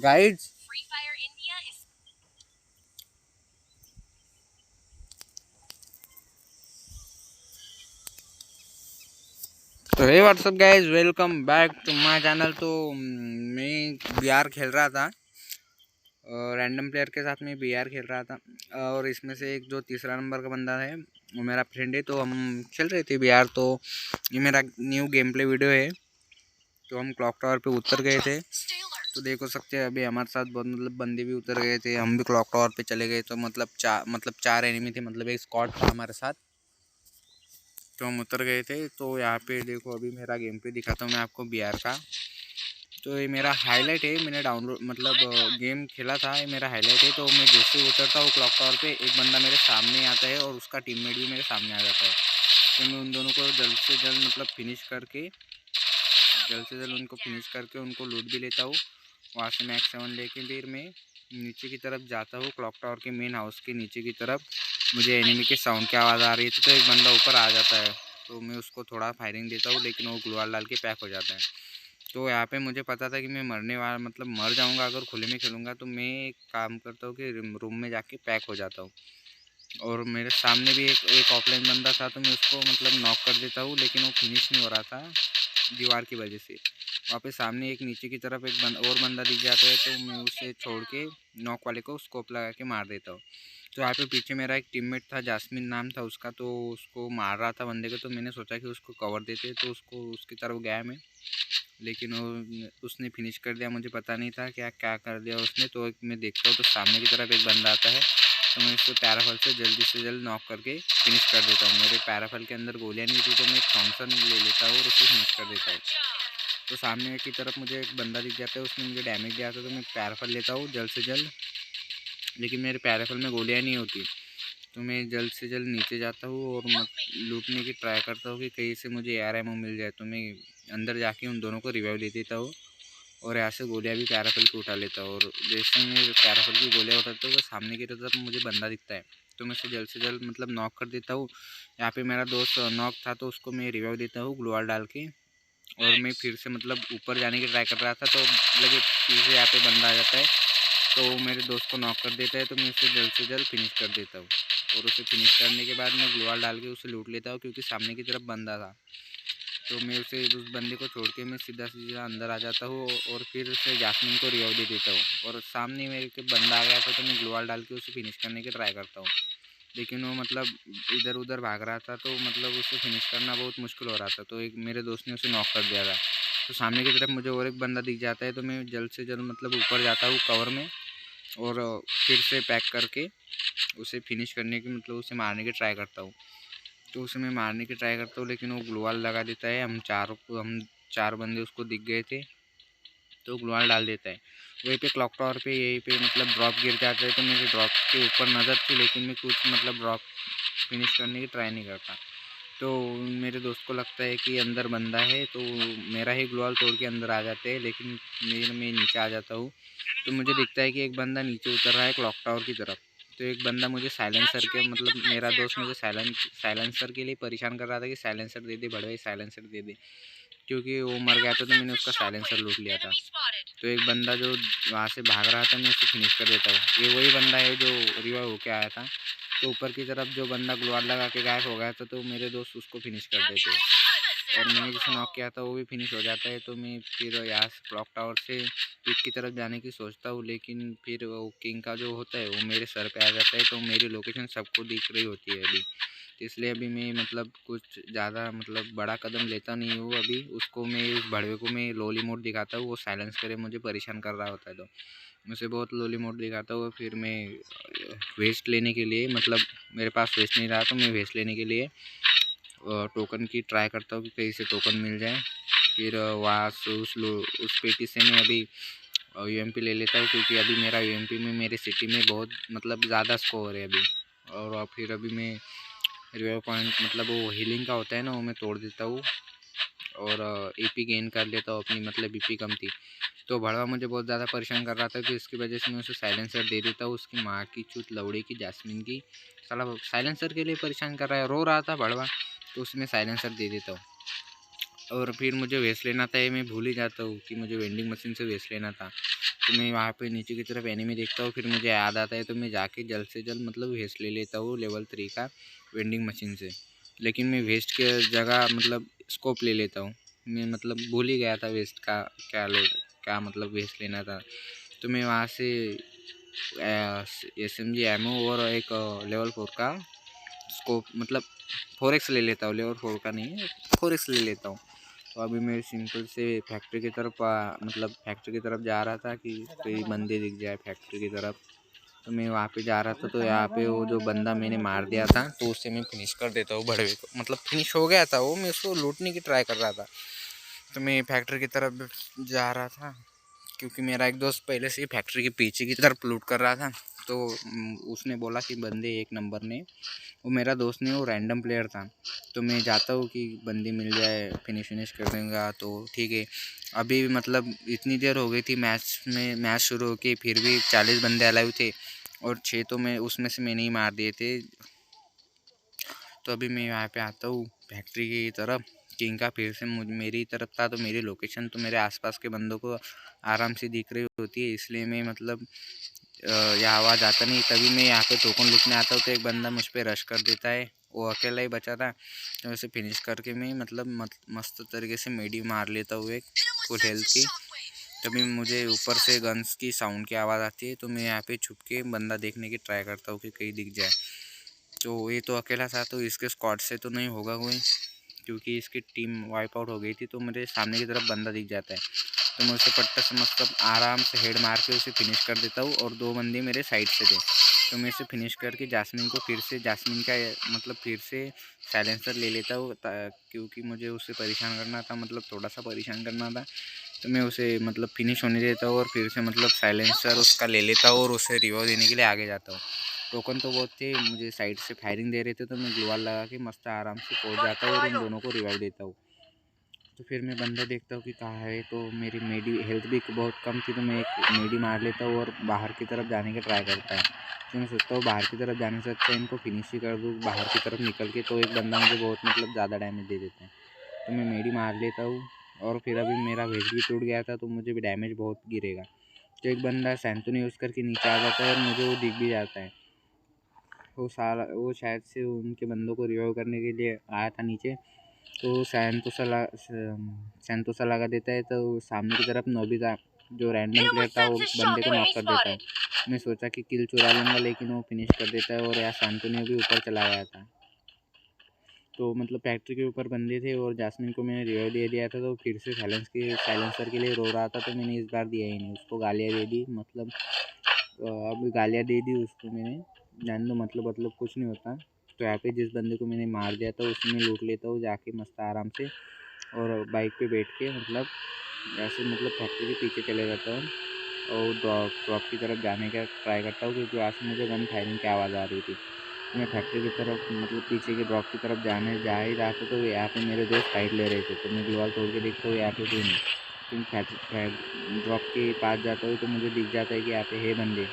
Guides. तो hey what's up guys, welcome back to my channel. तो मैं बीआर खेल रहा था और रैंडम प्लेयर के साथ में बीआर खेल रहा था। और इसमें से एक जो तीसरा नंबर का बंदा है वो मेरा फ्रेंड है। तो हम खेल रहे थे बीआर। तो ये मेरा न्यू गेम प्ले वीडियो है। तो हम क्लॉक टावर पे उतर गए थे। तो देखो सकते हैं अभी हमारे साथ बहुत मतलब बंदे भी उतर गए थे। हम भी क्लॉक टावर पे चले गए। तो मतलब चार एनिमी थे, मतलब एक स्क्वाड था हमारे साथ। तो हम उतर गए थे। तो यहाँ पे देखो अभी मेरा गेम पे दिखाता हूँ मैं आपको बीआर का। तो ये मेरा हाईलाइट है, मैंने डाउनलोड मतलब गेम खेला था, ये मेरा हाईलाइट है। तो मैं जैसे उतरता हूँ क्लॉक टावर पे, एक बंदा मेरे सामने आता है और उसका टीममेट भी मेरे सामने आ जाता है। तो मैं उन दोनों को जल्द से जल्द मतलब उनको फिनिश करके उनको लूट भी लेता हूँ। वहाँ से मैक्स 7 लेके फिर मैं नीचे की तरफ जाता हूँ, क्लॉक टावर के मेन हाउस के नीचे की तरफ। मुझे एनिमी के साउंड की आवाज़ आ रही थी, तो एक बंदा ऊपर आ जाता है। तो मैं उसको थोड़ा फायरिंग देता हूँ, लेकिन वो ग्लूवाल डाल के पैक हो जाता है। तो यहाँ पे मुझे पता था कि मैं मरने वाला मतलब मर जाऊँगा अगर खुले में खेलूँगा। तो मैं एक काम करता हूँ कि रूम में जाके पैक हो जाता हूँ। और मेरे सामने भी एक ऑफलाइन बंदा था, तो मैं उसको मतलब नॉक कर देता हूँ, लेकिन वो फिनिश नहीं हो रहा था दीवार की वजह से। वहाँ पे सामने एक नीचे की तरफ और बंदा दिख जाता है, तो मैं उसे छोड़ के नॉक वाले को स्कोप लगा के मार देता हूँ। तो यहाँ पे पीछे मेरा एक टीममेट था, जास्मिन नाम था उसका। तो उसको मार रहा था बंदे को। तो मैंने सोचा कि उसको कवर देते, तो उसकी तरफ गया मैं, लेकिन उसने फिनिश कर दिया। मुझे पता नहीं था क्या क्या कर दिया उसने। तो एक मैं देखता हूँ तो सामने की तरफ एक बंदा आता है। तो मैं इसको पैराफल से जल्द नॉक करके फिनिश कर देता हूँ। मेरे पैराफल के अंदर गोलियाँ नहीं थी, तो मैं एक थॉमसन ले लेता हूँ और उसे फिनिश कर देता हूँ। तो सामने की तरफ मुझे एक बंदा दिख जाता है, उसने मुझे डैमेज दिया था। तो मैं पैराफल लेता हूँ जल्द से जल्द, लेकिन मेरे पैराफल में गोलियाँ नहीं होती। तो मैं जल्द से जल्द नीचे जाता हूँ और लूटने की ट्राई करता हूँ कि कहीं से मुझे एआर एमओ मिल जाए। तो मैं अंदर जाके उन दोनों को रिवाइव दे देता हूँ और यहाँ से गोलियाँ भी पैराफल की उठा लेता हूँ। और जैसे मैं पैराफल की गोलियाँ उठाता हूँ तो सामने की तरफ मुझे बंदा दिखता है, तो मैं उसे जल्द से जल्द मतलब नॉक कर देता हूँ। यहाँ पे मेरा दोस्त नॉक था, तो उसको मैं रिवाइव देता हूँ ग्लूवाल डाल के। और मैं फिर से मतलब ऊपर जाने की ट्राई कर रहा था, तो लगे फिर से यहाँ पे बंदा आ जाता है। तो वो मेरे दोस्त को नॉक कर देता है, तो मैं उसे जल्द से जल्द फिनिश कर देता हूँ। और उसे फिनिश करने के बाद मैं ग्लूवाल डाल के उसे लूट लेता हूँ, क्योंकि सामने की तरफ बंदा था। तो मैं उस बंदे को छोड़ के मैं सीधा सीधा अंदर आ जाता हूँ और फिर उसे जास्मिन को रिवाइव दे देता हूँ। और सामने मेरे के बंदा आ गया था, तो मैं ग्लूवाल डाल के उसे फिनिश करने की ट्राई करता हूँ, लेकिन वो मतलब इधर उधर भाग रहा था। तो मतलब उसे फिनिश करना बहुत मुश्किल हो रहा था। तो एक मेरे दोस्त ने उसे नॉक कर दिया था। तो सामने की तरफ मुझे और एक बंदा दिख जाता है, तो मैं जल्द से जल्द मतलब ऊपर जाता हूँ कवर में और फिर से पैक करके उसे फिनिश करने की मतलब उसे मारने की ट्राई करता हूँ। तो उसे मैं मारने की ट्राई करता हूँ, लेकिन वो ग्लूवाल लगा देता है। हम चार बंदे उसको दिख गए थे, तो ग्लूवाल डाल देता है। वहीं पे क्लॉक टावर पे यहीं पे मतलब ड्रॉप गिर जाता है। तो मेरे ड्रॉप के ऊपर नज़र थी, लेकिन मैं कुछ मतलब ड्रॉप फिनिश करने की ट्राई नहीं करता। तो मेरे दोस्त को लगता है कि अंदर बंदा है, तो मेरा ही ग्लूवाल तोड़ के अंदर आ जाते हैं, लेकिन मैं नीचे आ जाता हूँ। तो मुझे दिखता है कि एक बंदा नीचे उतर रहा है क्लॉक टावर की तरफ। तो एक बंदा मुझे साइलेंसर के मतलब मेरा दोस्त मुझे साइलेंसर के लिए परेशान कर रहा था कि साइलेंसर दे दे बड़े भाई, साइलेंसर दे दे, क्योंकि वो मर गया था। तो मैंने उसका साइलेंसर लूट लिया था। तो एक बंदा जो वहाँ से भाग रहा था, मैं उसे फिनिश कर देता हूँ। ये वही बंदा है जो रिवाइव होके आया था। तो ऊपर की तरफ जो बंदा ग्लूवाल लगा के गायब हो गया था, तो मेरे दोस्त उसको फिनिश कर देते हैं। और मैंने जिसे नॉक किया था वो भी फिनिश हो जाता है। तो मैं फिर यहाँ से क्लॉक टावर से पीक की तरफ जाने की सोचता हूँ, लेकिन फिर वो किंग का जो होता है वो मेरे सर पे आ जाता है। तो मेरी लोकेशन सबको दिख रही होती है अभी। तो इसलिए अभी मैं मतलब कुछ ज़्यादा मतलब बड़ा कदम लेता नहीं हूँ अभी। उसको मैं उस भड़वे को मैं लोली मोड दिखाता हूँ, वो साइलेंस करे मुझे परेशान कर रहा होता है। तो मुझे बहुत लोली मोड दिखाता हूँ। फिर मैं वेस्ट लेने के लिए मतलब मेरे पास वेस्ट नहीं रहा, तो मैं वेस्ट लेने के लिए टोकन की ट्राई करता हूँ कि कहीं से टोकन मिल जाए। फिर वहाँ से उस पेटी से मैं अभी यूएमपी ले लेता हूँ, क्योंकि अभी मेरा यूएमपी में मेरे सिटी में बहुत मतलब ज़्यादा स्कोर है अभी। और फिर अभी मैं रिवाइव पॉइंट मतलब वो हीलिंग का होता है ना, वो मैं तोड़ देता हूँ और ईपी गेन कर लेता हूँ अपनी, मतलब ईपी कम थी। तो भड़वा मुझे बहुत ज़्यादा परेशान कर रहा था, तो इसकी वजह से मैं उसे साइलेंसर दे देता हूँ, उसकी माँ की चूत लौड़ी की जास्मिन की। साला साइलेंसर के लिए परेशान कर रहा है, रो रहा था भड़वा, तो उसमें साइलेंसर दे देता हूँ। और फिर मुझे वेस्ट लेना था, ये मैं भूल ही जाता हूँ कि मुझे वेंडिंग मशीन से वेस्ट लेना था। तो मैं वहाँ पे नीचे की तरफ एनिमी देखता हूँ, फिर मुझे याद आता है तो मैं जाके जल्द से जल्द मतलब वेस्ट ले लेता हूँ लेवल 3 का वेंडिंग मशीन से। लेकिन मैं वेस्ट के जगह मतलब स्कोप ले लेता हूँ। मैं मतलब भूल ही गया था वेस्ट का क्या मतलब वेस्ट लेना था। तो मैं वहाँ से SMG एमओ और एक लेवल 4 का स्कोप मतलब 4x ले लेता हूँ, लेवल 4 का नहीं है 4x ले लेता हूँ। तो अभी मैं सिंपल से फैक्ट्री की तरफ मतलब फैक्ट्री की तरफ जा रहा था कि कोई बंदे दिख जाए फैक्ट्री की तरफ। तो मैं वहाँ पे जा रहा था, तो यहाँ पे वो जो बंदा मैंने मार दिया था तो उससे मैं फिनिश कर देता हूँ बड़वे को। मतलब फिनिश हो गया था वो, मैं उसको लूटने की ट्राई कर रहा था। तो मैं फैक्ट्री की तरफ जा रहा था क्योंकि मेरा एक दोस्त पहले से ही फैक्ट्री के पीछे की तरफ लूट कर रहा था। तो उसने बोला कि बंदे एक नंबर ने, वो मेरा दोस्त नहीं, वो रैंडम प्लेयर था। तो मैं जाता हूँ कि बंदी मिल जाए फिनिश कर देंगे तो ठीक है। अभी मतलब इतनी देर हो गई थी मैच शुरू होके, फिर भी 40 बंदे अलाइव थे और 6 तो मैं उसमें से मैंने ही मार दिए थे। तो अभी मैं यहाँ पे आता हूँ फैक्ट्री की तरफ। किंग का फिर से मेरी तरफ था, तो मेरी लोकेशन तो मेरे आसपास के बंदों को आराम से दिख रही होती है, इसलिए मैं मतलब यहाँ आवाज़ आता नहीं। तभी मैं यहाँ पे टोकन लूटने आता हूँ तो एक बंदा मुझ पर रश कर देता है। वो अकेला ही बचा था, तो उसे फिनिश करके मैं मतलब मस्त तरीके से मेडी मार लेता हूँ एक फुल हेल्थ की। तभी मुझे ऊपर से गन्स की साउंड की आवाज़ आती है, तो मैं यहाँ पे छुप के बंदा देखने की ट्राई करता हूँ कि कहीं दिख जाए। तो ये तो अकेला था, तो इसके स्क्वाड से तो नहीं होगा कोई, क्योंकि इसकी टीम वाइप आउट हो गई थी। तो मेरे सामने की तरफ बंदा दिख जाता है, तो मैं उसे पट्टा से मतलब आराम से हेड मार के उसे फिनिश कर देता हूँ। और 2 बंदे मेरे साइड से थे, तो मैं इसे फिनिश करके जास्मिन का मतलब फिर से साइलेंसर ले लेता हूँ, क्योंकि मुझे उसे परेशान करना था, मतलब थोड़ा सा परेशान करना था। तो मैं उसे मतलब फिनिश होने देता हूँ और फिर से मतलब साइलेंसर उसका ले लेता हूँ और उसे रिवॉर्ड देने के लिए आगे जाता हूँ। टोकन तो बहुत थे, मुझे साइड से फायरिंग दे रहे थे, तो मैं ग्लूवाल लगा के मस्त आराम से पहुँच जाता हूँ और उन दोनों को रिवाइव देता हूँ। तो फिर मैं बंदा देखता हूँ कि कहाँ है, तो मेरी हेल्थ भी बहुत कम थी, तो मैं एक मेडी मार लेता हूँ और बाहर की तरफ जाने का ट्राई करता है। तो मैं सोचता हूँ बाहर की तरफ जाने से अच्छा इनको फिनिश ही कर दूँ बाहर की तरफ निकल के। तो एक बंदा मुझे बहुत मतलब ज़्यादा डैमेज दे देता है, तो मैं मेडी मार लेता हूँ। और फिर अभी मेरा वेस्ट भी टूट गया था, तो मुझे भी डैमेज बहुत गिरेगा। तो एक बंदा सैंतून यूज़ करके नीचे आ जाता है और मुझे वो दिख भी जाता है। वो शायद से उनके बंदों को रिवाइव करने के लिए आया था नीचे। तो सैंतोसा लगा देता है, तो सामने की तरफ नोबिता जो रैंडम प्लेयर था वो बंदे को नॉक कर देता है। मैं सोचा कि किल चुरा लूँगा, लेकिन वो फिनिश कर देता है और यहाँ सैंटोनियो भी ऊपर चला गया था। तो मतलब फैक्ट्री के ऊपर बंदे थे और जास्मिन को मैंने रिवाइव दे दिया था, तो फिर से साइलेंसर के लिए रो रहा था, तो मैंने इस बार दिया ही नहीं, उसको गालियाँ दे दी। मतलब अब गालियाँ दे दी उसको मैंने, जान दो मतलब कुछ नहीं होता। तो यहाँ पे जिस बंदे को मैंने मार दिया था उसी में लूट लेता हूँ जाके मस्त आराम से, और बाइक पे बैठ के मतलब ऐसे मतलब फैक्ट्री के पीछे चले जाता हूँ और ड्रॉप की तरफ जाने का ट्राई करता हूँ, क्योंकि वहाँ से मुझे गन फायरिंग की आवाज़ आ रही थी। मैं फैक्ट्री की तरफ मतलब पीछे के ड्रॉप की तरफ जा ही रहा था, तो यहाँ पे मेरे दोस्त फाइट ले रहे थे। तो मैं ग्लोवाल तोड़ के देखता हूँ यहाँ पे कोई नहीं। तो मैं ड्रॉप के पास जाता हूँ, तो मुझे दिख जाता है कि यहाँ पे है बंदे।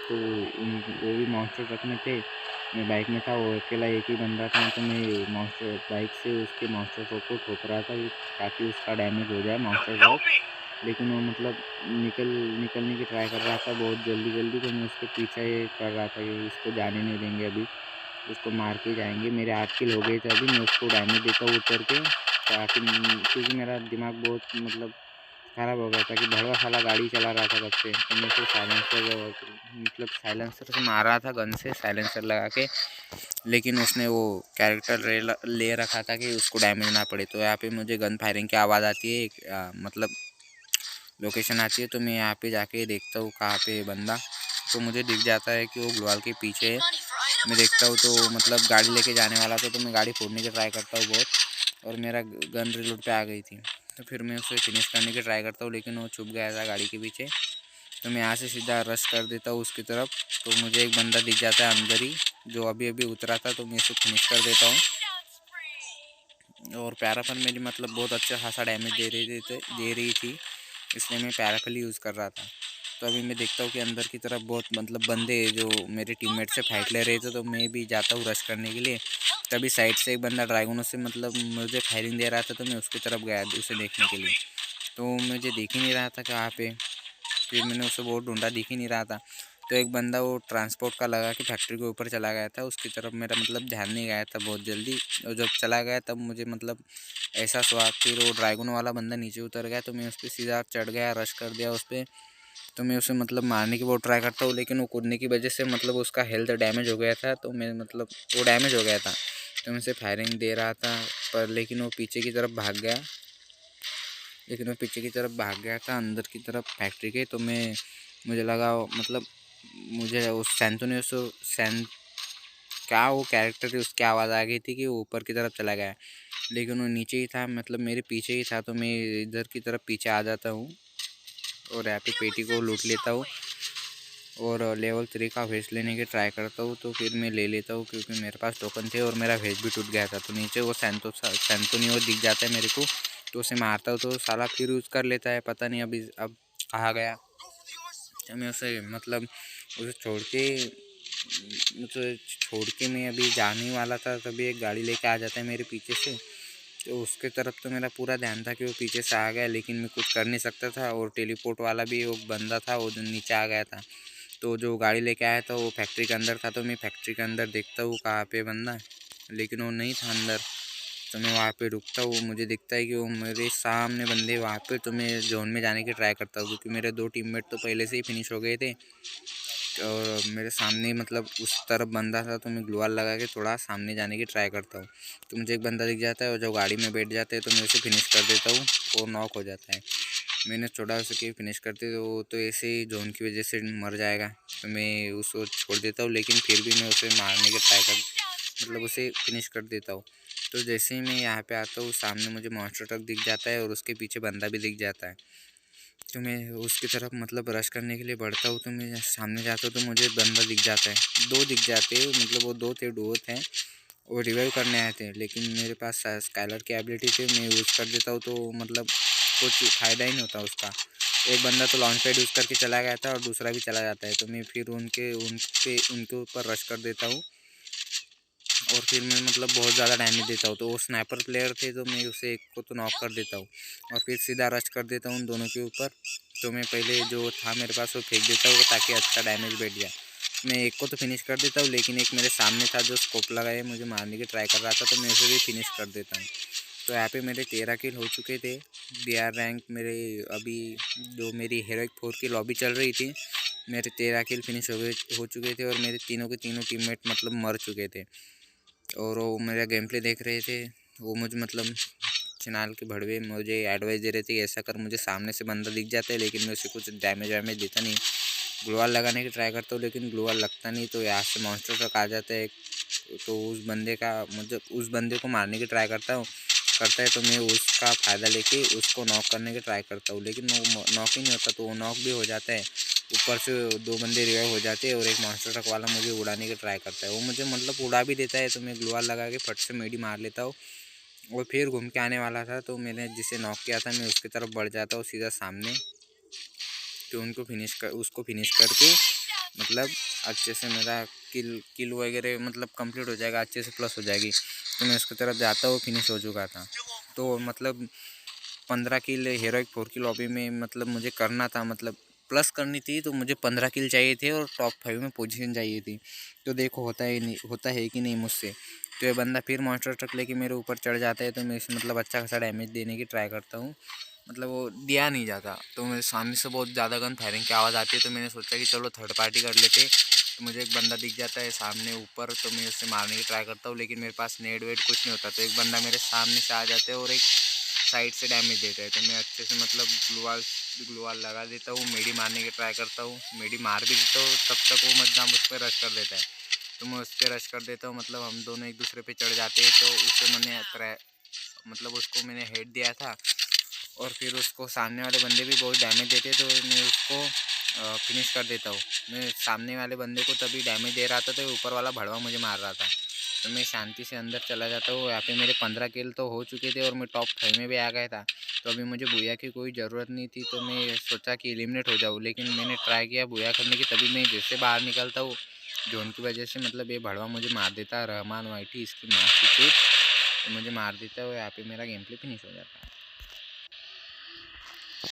तो वो भी मॉन्स्टर ट्रक में थे, मैं बाइक में था, वो अकेला एक ही बंदा था। तो मैं मॉन्स्टर बाइक से उसके मॉन्स्टर ट्रक को ठोक रहा था ताकि उसका डैमेज हो जाए मॉन्स्टर ट्रक। लेकिन वो मतलब निकलने की ट्राई कर रहा था बहुत जल्दी। तो मैं उसके पीछे कर रहा था कि इसको जाने नहीं देंगे, अभी उसको मार के जाएंगे। मेरे 8 किल हो गए थे, अभी मैं उसको डैमेज देता हूँ उतर के, ताकि क्योंकि मेरा दिमाग बहुत मतलब ख़राब हो गया था कि भड़वा साला गाड़ी चला रहा था तब से। तो मैं उसे साइलेंसर से मारा था, गन से साइलेंसर लगा के। लेकिन उसने वो कैरेक्टर ले रखा था कि उसको डैमेज ना पड़े। तो यहाँ पे मुझे गन फायरिंग की आवाज़ आती है, मतलब लोकेशन आती है। तो मैं यहाँ पे जाके देखता हूँ कहाँ पे बंदा, तो मुझे दिख जाता है कि वो ग्लोवाल के पीछे है। मैं देखता हूँ तो मतलब गाड़ी लेके जाने वाला था, तो मैं गाड़ी फोड़ने की ट्राई करता हूँ बहुत, और मेरा गन रिलोड पे आ गई थी। तो फिर मैं उसे फिनिश करने की ट्राई करता हूँ, लेकिन वो छुप गया था गाड़ी के पीछे। तो मैं यहाँ से सीधा रश कर देता हूँ उसकी तरफ। तो मुझे एक बंदा दिख जाता है अंदर ही, जो अभी अभी उतरा था, तो मैं इसे फिनिश कर देता हूँ। और पैराफल मेरी मतलब बहुत अच्छा खासा डैमेज दे रही थी, इसलिए मैं पैराफल यूज़ कर रहा था। तो अभी मैं देखता हूँ कि अंदर की तरफ बहुत मतलब बंदे जो मेरे टीममेट से फाइट ले रहे थे, तो मैं भी जाता हूँ रश करने के लिए। तभी साइड से एक बंदा ड्रैगनों से मतलब मुझे फायरिंग दे रहा था, तो मैं उसकी तरफ गया उसे देखने के लिए। तो मुझे दिख ही नहीं रहा था कहाँ पे। फिर मैंने उसे बहुत ढूंढा, दिख ही नहीं रहा था। तो एक बंदा वो ट्रांसपोर्ट का लगा के फैक्ट्री के ऊपर चला गया था, उसकी तरफ मेरा मतलब ध्यान नहीं गया था बहुत जल्दी। और जब चला गया तब मुझे मतलब एहसास हुआ। फिर वो ड्रैगन वाला बंदा नीचे उतर गया, तो मैं उस पर सीधा चढ़ गया, रश कर दिया उस पर। तो मैं उसे मतलब मारने की बहुत ट्राई करता हूँ, लेकिन वो कूदने की वजह से मतलब उसका हेल्थ डैमेज हो गया था। तो मैं मतलब वो डैमेज हो गया था, तो मैं उसे फायरिंग दे रहा था पर, लेकिन वो पीछे की तरफ भाग गया। था अंदर की तरफ फैक्ट्री के। तो मुझे लगा मतलब मुझे उस सैंतो सैन क्या वो कैरेक्टर थी, उसकी आवाज़ आ गई थी कि वो ऊपर की तरफ चला गया, लेकिन वो नीचे ही था, मतलब मेरे पीछे ही था। तो मैं इधर की तरफ पीछे आ जाता हूँ और यहाँ पे पेटी को लूट लेता हूँ और लेवल 3 का वेस्ट लेने की ट्राई करता हूँ। तो फिर मैं ले लेता हूँ क्योंकि मेरे पास टोकन थे और मेरा वेस्ट भी टूट गया था। तो नीचे वो सैंतोनियो दिख जाता है मेरे को, तो उसे मारता हूँ तो साला फिर यूज़ कर लेता है, पता नहीं अभी अब कहाँ गया। तो मैं उसे मतलब उसे छोड़ के मैं अभी जाने वाला था, तभी एक गाड़ी लेके आ जाता है मेरे पीछे से। तो उसके तरफ तो मेरा पूरा ध्यान था कि वो पीछे से आ गया, लेकिन मैं कुछ कर नहीं सकता था। और टेलीपोर्ट वाला भी वो बंदा था, वो जो नीचे आ गया था। तो जो गाड़ी लेके आया था वो फैक्ट्री के अंदर था। तो मैं फैक्ट्री के अंदर देखता हूँ कहाँ पे बंदा, लेकिन वो नहीं था अंदर। तो मैं वहाँ पे रुकता हूँ, मुझे दिखता है कि वो मेरे सामने बंदे वहाँ पे। तो मैं जोन में जाने की ट्राई करता हूँ क्योंकि मेरे 2 टीममेट तो पहले से ही फिनिश हो गए थे और मेरे सामने मतलब उस तरफ बंदा था। तो मैं ग्लूवाल लगा के थोड़ा सामने जाने की ट्राई करता हूँ। तो मुझे एक बंदा दिख जाता है और जो गाड़ी में बैठ जाते हैं तो मैं उसे फिनिश कर देता हूँ, वो नॉक हो जाता है। मैंने छोड़ा उसे कि फिनिश करते तो ऐसे ही जोन की वजह से मर जाएगा। तो मैं उसको छोड़ देता हूँ, लेकिन फिर भी मैं उसे मारने की ट्राई कर मतलब उसे फिनिश कर देता हूँ। तो जैसे ही मैं यहाँ पे आता हूँ सामने मुझे मॉन्स्टर ट्रक दिख जाता है और उसके पीछे बंदा भी दिख जाता है। तो मैं उसकी तरफ मतलब रश करने के लिए बढ़ता हूँ। तो मैं सामने जाता हूँ तो मुझे बंदा दिख जाता है, 2 दिख जाते हैं, मतलब वो 2 थे, डुओ थे। वो रिवाइव करने आए थे, लेकिन मेरे पास स्काइलर की एबिलिटी थी, मैं यूज़ कर देता हूँ तो मतलब कुछ फ़ायदा ही नहीं होता उसका। एक बंदा तो लॉन्च पैड यूज़ करके चला गया था और दूसरा भी चला जाता है। तो मैं फिर उनके ऊपर रश कर देता हूँ और फिर मैं मतलब बहुत ज़्यादा डैमेज देता हूँ। तो वो स्नाइपर प्लेयर थे, तो मैं उसे एक को तो नॉक कर देता हूँ और फिर सीधा रश कर देता हूँ उन दोनों के ऊपर। तो मैं पहले जो था मेरे पास वो फेंक देता हूँ ताकि अच्छा डैमेज बैठ जाए। मैं एक को तो फिनिश कर देता हूँ, लेकिन एक मेरे सामने था जो स्कोप लगाए मुझे मारने की ट्राई कर रहा था, तो मैं उसे भी फिनिश कर देता हूँ। तो यहाँ पे मेरे 13 किल हो चुके थे। BR रैंक मेरे अभी जो मेरी हीरोइक 4 की लॉबी चल रही थी, मेरे 13 किल फिनिश हो चुके थे और मेरे तीनों के तीनों टीममेट मतलब मर चुके थे। और वो मेरा गेम प्ले देख रहे थे, वो मुझे मतलब चिनाल के भड़वे मुझे एडवाइस दे रहे थे ऐसा कर। मुझे सामने से बंदा दिख जाता है, लेकिन मैं उसे कुछ डैमेज वैमेज देता नहीं। ग्लोवाल लगाने की ट्राई करता हूँ, लेकिन ग्लोवाल लगता नहीं। तो यहाँ से मॉन्स्टर तक आ जाता है, तो उस बंदे को मारने की ट्राई करता है। तो मैं उसका फ़ायदा लेके उसको नॉक करने की ट्राई करता हूँ, लेकिन वो नॉक ही नहीं होता। तो वो नॉक भी हो जाता है, ऊपर से 2 बंदे रिवाइव हो जाते हैं और एक मॉन्स्टर ट्रक वाला मुझे उड़ाने की ट्राई करता है। वो मुझे मतलब उड़ा भी देता है, तो मैं ग्लोवाल लगा के फट से मेडी मार लेता हूँ। और फिर घूम के आने वाला था, तो मैंने जिसे नॉक किया था मैं उसकी तरफ बढ़ जाता हूँ सीधा सामने। तो उसको फिनिश करके मतलब अच्छे से मेरा किल वगैरह मतलब कंप्लीट हो जाएगा, अच्छे से प्लस हो जाएगी। तो मैं उसकी तरफ जाता हूँ, फिनिश हो चुका था। तो मतलब 15 किल हीरोइक 4 की लॉबी में मतलब मुझे करना था, मतलब प्लस करनी थी। तो मुझे 15 किल चाहिए थे और टॉप 5 में पोजीशन चाहिए थी। तो देखो होता है कि नहीं मुझसे। तो ये बंदा फिर मॉन्स्टर ट्रक लेके मेरे ऊपर चढ़ जाता है, तो मैं इसे मतलब अच्छा खासा डैमेज देने की ट्राई करता हूँ, मतलब वो दिया नहीं जाता। तो मेरे सामने से बहुत ज़्यादा गन फायरिंग की आवाज़ आती है, तो मैंने सोचा कि चलो थर्ड पार्टी कर लेते। तो मुझे एक बंदा दिख जाता है सामने ऊपर, तो मैं उससे मारने की ट्राई करता हूँ, लेकिन मेरे पास नेट वेट कुछ नहीं होता। तो एक बंदा मेरे सामने से आ जाता है और एक साइड से डैमेज देता है। तो मैं अच्छे से मतलब ग्लूवाल लगा देता हूँ, मेडी मारने की ट्राई करता हूँ, मेडी मार भी देता हूँ। तब तक वो मतलब उस पर रश कर देता है, तो मैं उस पर रश कर देता हूँ। मतलब हम दोनों एक दूसरे पे चढ़ जाते हैं। तो उससे मतलब उसको मैंने हेड दिया था और फिर उसको सामने वाले बंदे भी बहुत डैमेज देते, तो मैं उसको फिनिश कर देता हूँ। मैं सामने वाले बंदे को तभी डैमेज दे रहा था, तो ऊपर वाला भड़वा मुझे मार रहा था। तो मैं शांति से अंदर चला जाता हूँ। यहाँ पे मेरे 15 किल तो हो चुके थे और मैं टॉप 5 में भी आ गया था। तो अभी मुझे बुया की कोई ज़रूरत नहीं थी, तो मैं सोचा कि एलिमिनेट हो जाऊँ, लेकिन मैंने ट्राई किया बुया करने की। तभी मैं जैसे बाहर निकलता हूँ जोन की वजह से, मतलब ये भड़वा मुझे मार देता है, रहमान वाइटी इसकी माँ की चूत, तो मुझे मार देता है और यहाँ पे मेरा गेम प्ले फिनिश हो जाता है।